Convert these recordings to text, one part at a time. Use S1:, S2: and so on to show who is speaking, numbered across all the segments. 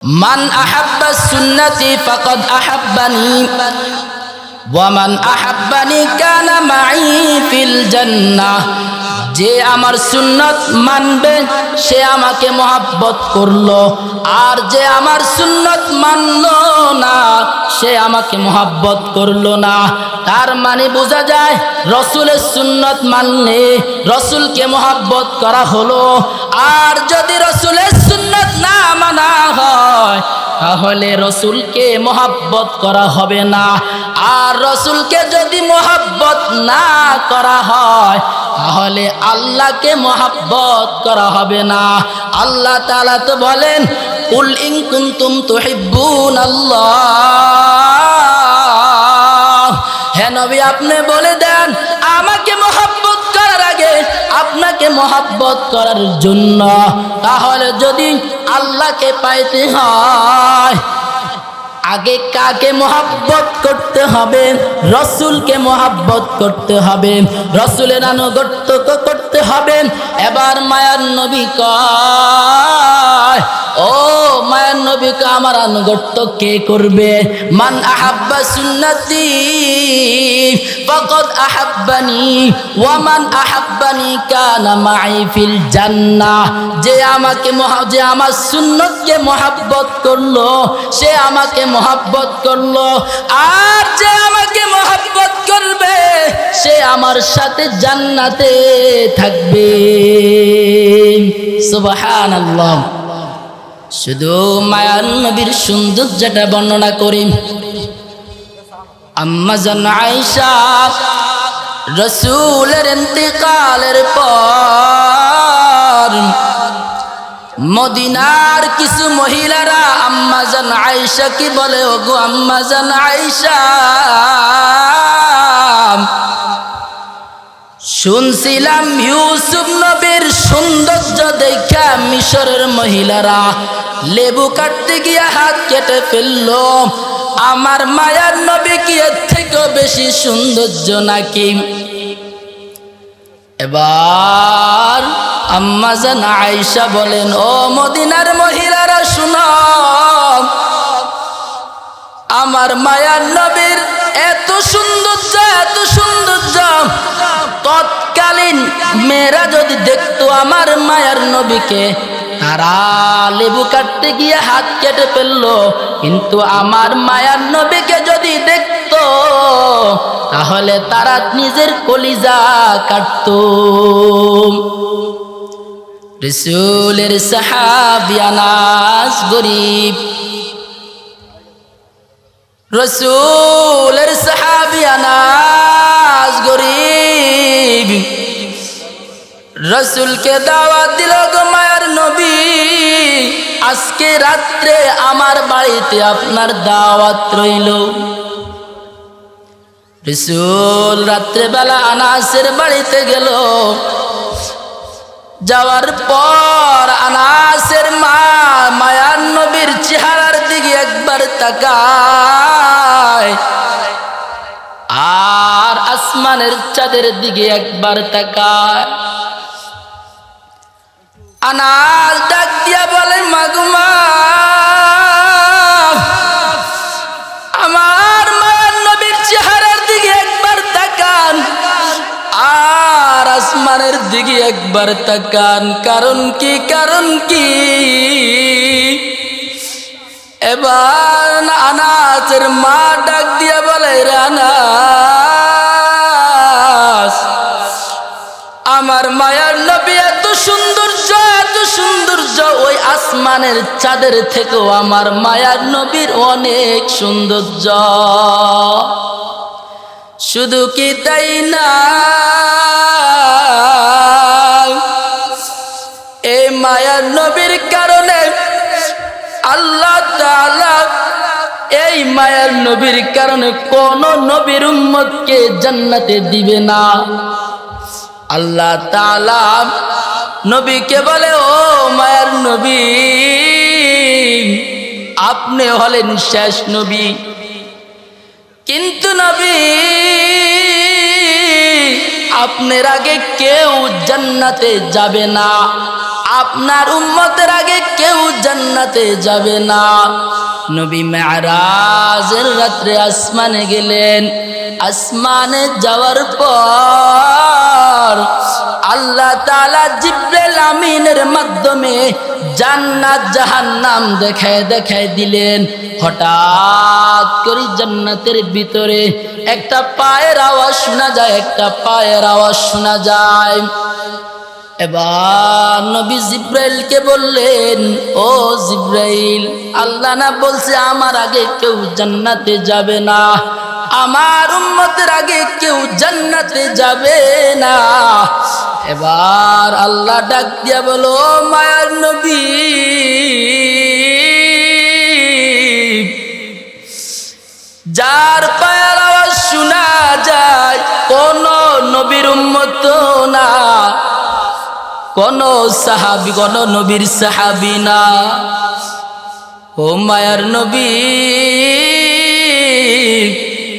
S1: মান আহাব্বা সুন্নতি ফাকাদ আহাব্বানি ওয়া মান আহাব্বানি কানা মাই ফিল জান্নাহ। যে আমার সুন্নত মানবে সে আমাকে মহব্বত করলো, আর যে আমার সুন্নত মানলো না সে আমাকে মহব্বত করলো না। তার মানে বোঝা যায় রসুলের সুন্নত মানলে রসুলকে মহব্বত করা হলো, আর যদি রসুলের সুন্নত না মানা হয় তাহলে রসুলকে মহব্বত করা হবে না। আর রসুলকে যদি মহব্বত না করা হয় তাহলে আল্লাহকে মহব্বত করা হবে না। আল্লাহ তাআলা তো বলেন, কুল ইন কুনতুম তুহিব্বুনাল্লাহ, হে নবী আপনি বলে দেন আমাকে মহব্বত করার আগে আপনাকে মহব্বত করার জন্য, তাহলে যদি আল্লাহকে পাইতে হয় আগে কাকে মহব্বত করতে হবে? রসুলকে মহব্বত করতে হবে, রসুলের আনুগত্য করতে হবে। এবার মায়ার নবী কয়, ও মায়ার নবীকে আমার আনুগত্য কে করবে? মান আহাব্বা সুন্নতি ফাকাদ আহাব্বানি ওয়া মান আহাব্বানি কানা মাই ফিল জান্নাহ। যে আমার সুন্নতকে মহব্বত করলো সে আমাকে মহব্বত করলো, আর যে আমাকে মহব্বত করবে সে আমার সাথে জান্নাতে থাকবে। সুবহানাল্লাহ। শুধু মায়ার নবীর সৌন্দর্যটা বর্ণনা করি। আম্মা জান আয়েশা রাসূলের ইন্তিকালের পর মদিনার কিছু মহিলারা আম্মা জান আয়েশা কি বলে, ওগো আম্মা জান আয়েশা, শুনছিলাম ইউসুফ নবীর সৌন্দর্য দেখা মিশরের মহিলারা লেবু কাটতে গিয়ে হাত কেটে ফেললো। আমার মায়ার নবী কি এর থেকেও বেশি সৌন্দর্য নাকি? এবার আম্মা জান আয়েশা বলেন, ও মদিনার মহিলারা শুনো, আমার মায়ার নবীর এত সৌন্দর্য, এত সৌন্দর্য, তৎকালীন মেয়েরা যদি দেখতো আমার মায়ার নবীকে তারা লেবু কাটতে গিয়ে হাত কেটে ফেললো, কিন্তু আমার মায়ার নবীকে যদি দেখতো তাহলে তারা নিজের কলিজা কাটতো। রাসূলের সাহাবী আনাস গরীব, রাসূলের সাহাবী আনাস গরীব রাসূলকে দাওয়াত দিল, গো মায়ার নবী আজকে রাত্রে আমার বাড়িতে আপনার দাওয়াত রইল। রাসূল রাত্রে বেলা আনাসের বাড়িতে গেল। যাওয়ার পর আনাসের মা মায়ার নবীর চেহারার দিকে একবার তাকায়, আর আসমানের চাঁদের দিকে একবার তাকায়। আনাস ডাক দিয়া বলে, মাগুমা আমার মায়ার নবীর চেহারার দিকে একবার তাকান, আর আসমানের দিকে একবার তাকান, কারণ কি? কারণ কি? এবার আনাসের মা ডাক দিয়া বলে, আনাস আমার মায়ার নবী এত সৌন্দর্য, এত সৌন্দর্য, ওই আসমানের চাঁদের থেকেও আমার মায়ার নবীর অনেক সৌন্দর্য। শুধু কি তাই না, এই মায়ার নবীর কারণে আল্লাহ তাআলা, এই মায়ার নবীর কারণে কোন নবীর উম্মতকে জান্নাতে দিবে না। আল্লাহ তাআলা নবীকে বলে, ও মায়ার নবী আপনি হলেন শেষ নবী, কিন্তু নবী আপনার আগে কেউ জান্নাতে যাবে না। আপনার উম্মতের আগে কেউ জান্নাতে যাবে না। নবী মেরাজের রাত্রে আসমানে গেলেন। আসমানে যাওয়ার পর আল্লাহ তাআলা জিবরাইল আমিনের মাধ্যমে জান্নাত জাহান্নাম দেখায় দিলেন। হঠাৎ করে জান্নাতের ভিতরে একটা পায়ের আওয়াজ শোনা যায়, একটা পায়ের আওয়াজ শোনা যায়। এবার নবী জিব্রাইলকে বললেন, ও জিব্রাইল, আল্লাহ না বলছে আমার আগে কেউ জান্নাতে যাবে না, আমার উম্মতের আগে কেউ জান্নাতে যাবে না। এবার আল্লাহ ডাক দিয়া বলো, মায়ার নবী, যার পায়ের আওয়াজ শোনা যায় কোন নবীর উম্মত না, কোন সাহাবী, কোন নবীর সাহাবী না। ও মায়ার নবী,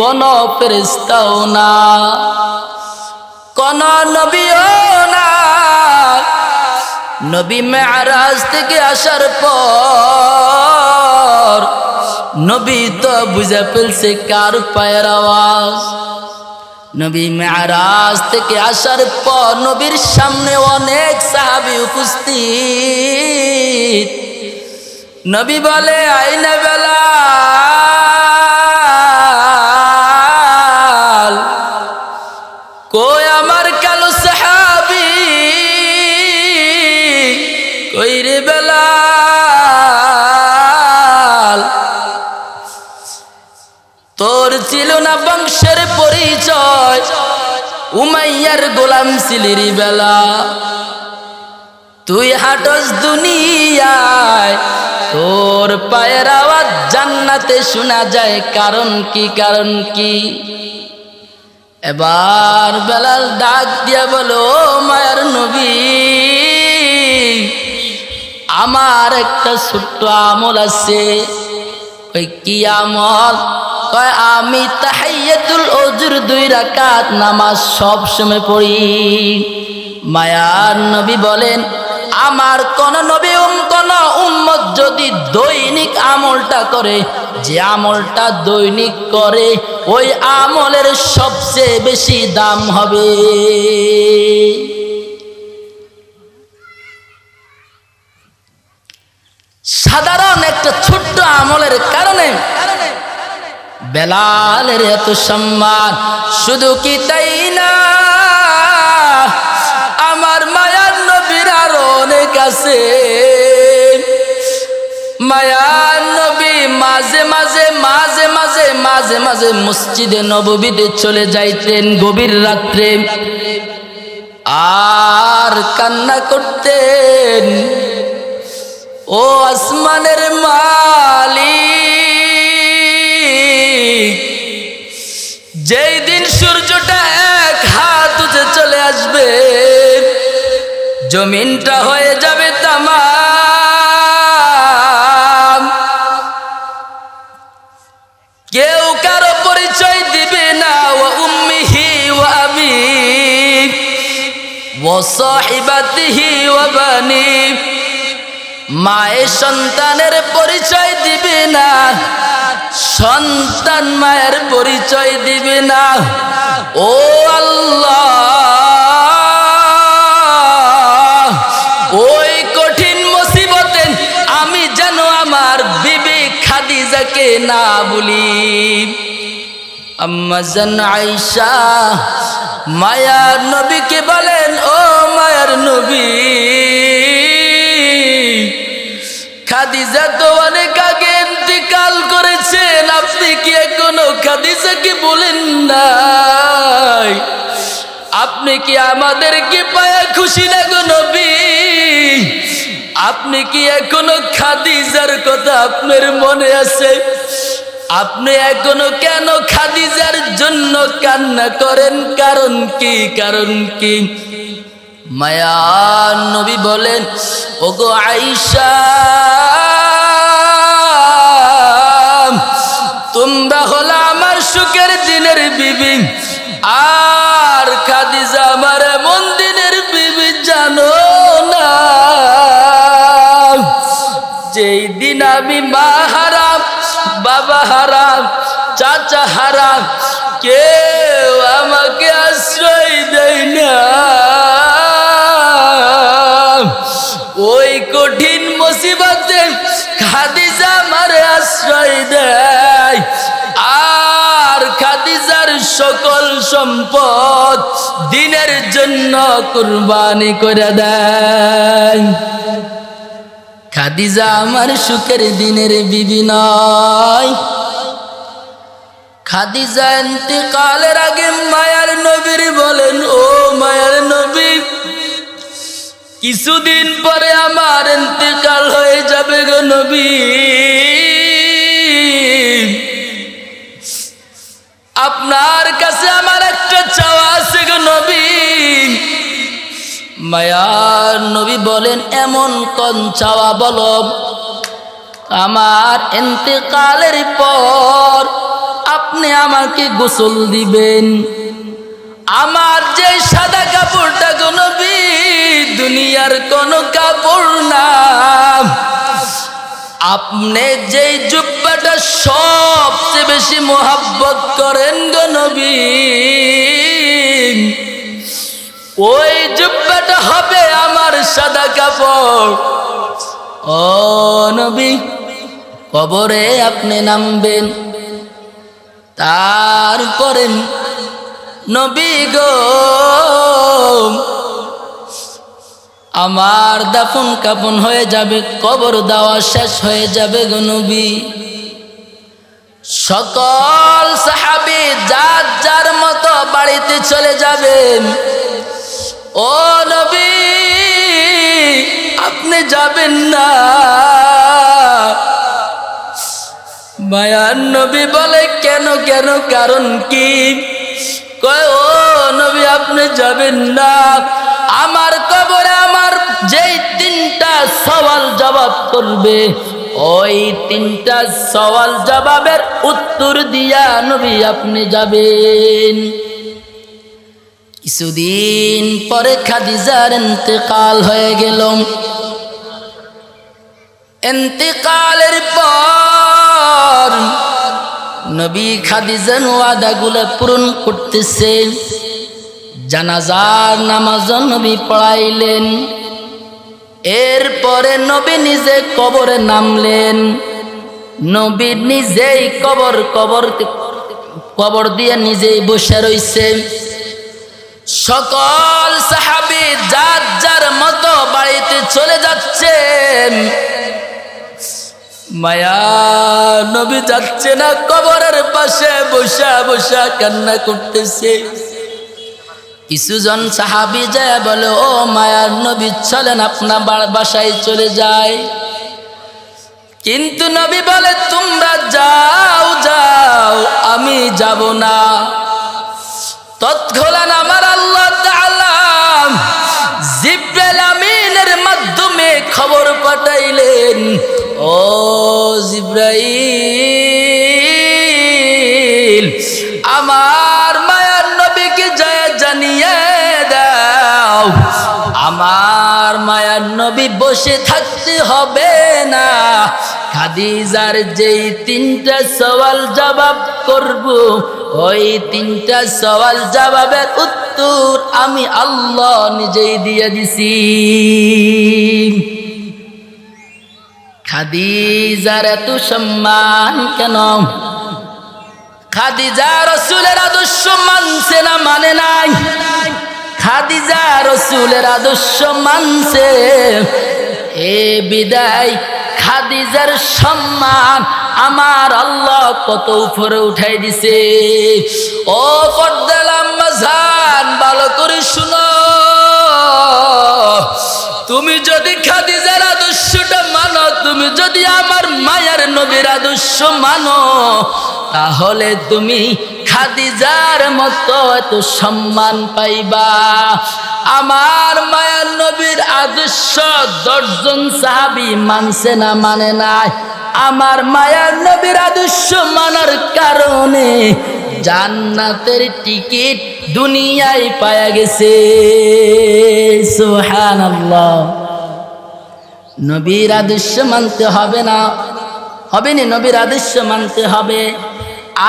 S1: কোন ফেরেশতাও না, কোন নবীও না। নবী মেরাজ থেকে আসার পর নবী তো বুঝে ফেলছে কার পায়ের আওয়াজ। নবী মেরাজ থেকে আসার পর নবীর সামনে অনেক সাহাবী উপস্থিত। নবী বলে, আইনা বেলাল, কই আমার কালো সাহাবী, কই রে বেলাল, তোর ছিল না বংশের পরিচয়, উমাইয়ার গোলাম ছিলি রে বেলাল, তুই হাঁটস দুনিয়ায়, তোর পায়ের আওয়াজ জান্নাতে শোনা যায়, কারণ কি, কারণ কি? এবার বেলাল ডাক দিয়া বলো, মায়ার নবী, আমার একটা ছোট্ট আমল আছে। ওই কি আমল? কয় আমি তাহিয়াতুল ওযুর 2 রাকাত নামাজ সব সময় পড়ি। মায়ার নবী বলেন, আমার কোন নবী কোন উম্মত যদি দৈনিক আমলটা করে, যে আমলটা দৈনিক করে ওই আমলের সবচেয়ে বেশি দাম হবে। সাধারণ একটা ছোট্ট আমলের কারণে বেলালের এত সম্মান। শুধু কি তাই না, আমার মায়ার নবীর আরো অনেক আছে। মায়ার নবী মাঝে মাঝে মাঝে মাঝে মাঝে মাঝে মসজিদে নববীতে চলে যাইতেন গভীর রাত্রে, আর কান্না করতেন, ও আসমানের মালিক, যেই দিন সূর্যটা 1 হাত উঠে চলে আসবে, জমিনটা হয়ে যাবে তামাম, কেউ কারো পরিচয় দিবে না। ওয়া উম্মিহি ওয়া আবি ওয়া সাহিবাতিহি ওয়া বানি, মায়ের সন্তানের পরিচয় দিবে না, সন্তান মায়ের পরিচয় দিবে না। ও আল্লাহ, ওই কঠিন মুসিবতে আমি যেন আমার বিবি খাদিজাকে না বলি। আম্মা জান আয়েশা মায়ার নবীকে বলেন, ও মায়ার নবী, খাদিজা তো অনেক আগে ইন্তিকাল করেছেন, আপনি কি এখনো খাদিজাকে বলেন নাই? আপনি কি আমাদেরকে পায়া খুশি না গো নবী? আপনি কি এখনো খাদিজার কথা আপনার মনে আছে? আপনি এখনো কেন খাদিজার জন্য কান্না করেন? কারণ কি, কারণ কি? মায়ার নবী বলেন, ওগো আয়েশা, তোমরা হলো আমার সুখের দিনের বিবি, আর খাদিজা আমার এমন দিনের বিবি জানো না। আমি মা হারাম, বাবা হারাম, চাচা হারাম, কেউ আমাকে আশ্রয় দেয় না। ওই কঠিন মুসিবতে খাদিজা আমারে আশ্রয় দেয়, আর খাদিজার সকল সম্পদ দ্বীনের জন্য কুরবানি করে দেয়। খাদিজা আমার সুখের দিনের বিবি নয়। খাদিজা ইন্তেকালের আগে মায়ার নবীর বলেন, ও মায়ার নবী, কিছুদিন পরে আমার ইন্তেকাল হয়ে যাবে গো নবী, আপনার কাছে আমার একটা চাওয়া আছে গো নবী। মায়ার নবী বলেন, এমন কোন চাওয়া বলো? আমার ইন্তেকালের পর আপনি আমাকে গোসল দিবেন। আমার যে সাদা কাপড়টা গো নবী, দুনিয়ার কোনো কাপড় না, আপনি যেই জুব্বাটা সবচেয়ে বেশি মোহাব্বত করেন গো নবী, ওই জুব্বাটা হবে আমার সাদা কাপড়। ও নবী, কবরে আপনি নামবেন, তারপরে নবী গো আমার দাফন কাফন হয়ে যাবে, কবর দেওয়া শেষ হয়ে যাবে গো নবী। সকল সাহাবী যার যার মতো বাড়িতে চলে যাবেন। ও নবী, আপনি যাবেন না। মায়ার নবী বলে, কেন কেন, কারণ কি? কয়, ও নবী আপনি যাবেন না, আমার কবরে আমার যেই তিনটা সওয়াল জবাব করবে, ওই তিনটা সওয়াল জবাবের উত্তর দিয়া নবী আপনি যাবেন। কিছুদিন পরে খাদিজার ইন্তেকাল হয়ে গেল। ইন্তেকালের পর নবী খাদিজার ওয়াদাগুলো পূরণ করতেছে। জানাজার নামাজ নবী পড়াইলেন। এরপরে নবী নিজে কবরে নামলেন। নবী নিজেই কবর দিয়ে নিজেই বসে রইছে। সকল সাহাবী যার যার মতো বাড়িতে চলে যাচ্ছেন। মায়া নবী যাচ্ছে না, কবরের পাশে বসা বসা কান্না করতেছে। কিছুজন সাহাবী যায় বলে, ও মায়ার নবী চলেন আপনার বাসায় চলে যায়। কিন্তু নবী বলে, তোমরা যাও যাও, আমি যাব না। তৎক্ষণাৎ আমার আল্লাহ তাআলা জিবরাইল আমিনের মাধ্যমে খবর পাঠাইলেন, ও জিবরাইল, আমার মায়ার নবীকে যায় জানিয়ে দাও, আমার মায়ার নবী বসে থাকতে হবে না। খাদিজার যেই তিনটা সওয়াল জবাব করব, ওই তিনটা সওয়াল জবাবের উত্তর আমি আল্লাহ নিজেই দিয়ে দিছি। খাদিজার এত সম্মান কেন? খাদিজা রাসূলের আদর্শ মানছে না মানে নাই? খাদিজা রাসূলের আদর্শ মানছে। এ বিদায় খাদিজার সম্মান আমার আল্লাহ কত উপরে উঠাই দিছে। ও পর্দার আম্মা জান, ভালো করে শুনো। তুমি যদি খাদিজার আদর্শটা মানো, তুমি যদি আমার মায়ের নবীর আদর্শ মানো, তাহলে তুমি খাদিজার মতো এত সম্মান পাইবা। আমার মায়ের নবীর আদর্শ 10 জন সাহাবী মানছে না মানে নাই? আমার মায়ের নবীর আদর্শ মানার কারণে জান্নাতের টিকিট দুনিয়ায় পায়া গেছে। সুবহানাল্লাহ। নবীর আদর্শ মানতে হবে না? হবে না, নবীর আদেশ মানতে হবে।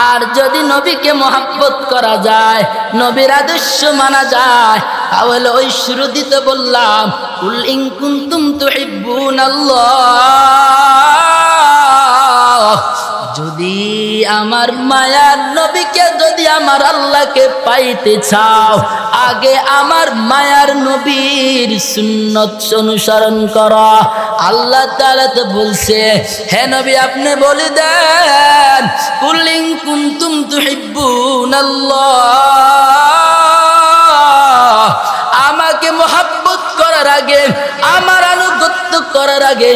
S1: আর যদি নবীকে মহব্বত করা যায়, নবীর আদর্শ মানা যায়, তাহলে ওই শুরুতে বললাম কুল ইন কুনতুম তুহিব্বুনাল্লাহ, যদি আমার মায়ার নবীকে, যদি আমার আল্লাহকে পাইতে চাও, আগে আমার মায়ার নবীর সুন্নত অনুসরণ করো। আল্লাহ তাআলা তো বলছে, হে নবী আপনি বলে দেন কুল ইন কুনতুম তুহিব্বুনাল্লাহ, আমাকে মহব্বত করার আগে, আমার আনুগত্য করার আগে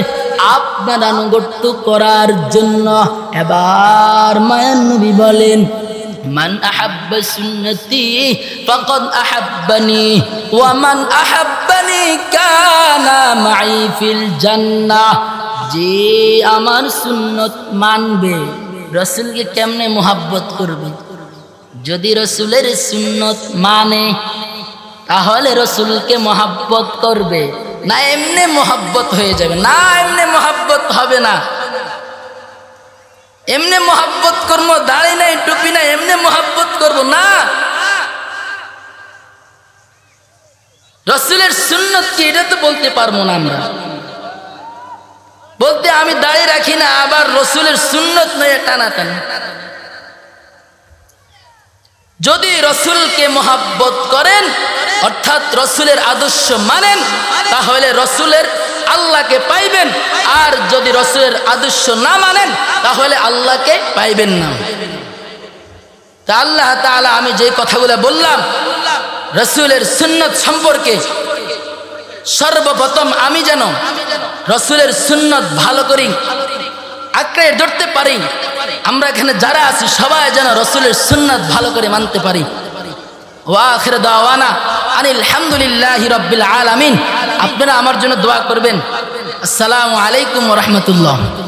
S1: আপনার আনুগত্য করার জন্য এবার মায়ার নবী বলেন মান আহাব্বা সুন্নতি ফাকাদ আহাব্বানি ওয়া মান আহাব্বানি কানা মাই ফিল জান্নাহ। যে আমার সুন্নত মানবে, রাসূলকে কেমনে মোহাব্বত করবে? যদি রাসূলের সুন্নত মানে তাহলে রাসূলকে মোহাব্বত করবে, না এমনি মোহাব্বত হয়ে যাবে? না, এমনি মোহাব্বত হবে না। এমনি মোহাব্বত করবো, দাড়ি নাই টুপি নাই, এমনি মোহাব্বত করবো না। রাসূলের সুন্নত কি এটা তো বলতে পারবো না আমরা। বলতে আমি দাড়ি রাখি না, আবার রাসূলের সুন্নত নয় টানাটানি। যদি রাসূলকে মহব্বত করেন অর্থাৎ রাসূলের আদর্শ মানেন, তাহলে রাসূলের আল্লাহকে পাইবেন। আর যদি রাসূলের আদর্শ না মানেন তাহলে আল্লাহকে পাইবেন না। তা আল্লাহ তাআলা আমি যে কথাগুলো বললাম রাসূলের সুন্নত সম্পর্কে, সর্বপ্রথম আমি যেন রাসূলের সুন্নত ভালো করি আঁকড়ে ধরতে পারি, আমরা এখানে যারা আছি সবাই যেন রাসূলের সুন্নাত ভালো করে মানতে পারি। ওয়া আখির দাওয়ানা আনিল হামদুলিল্লাহি রাব্বিল আলামিন। আপনারা আমার জন্য দোয়া করবেন। আসসালামু আলাইকুম ওয়া রাহমাতুল্লাহ।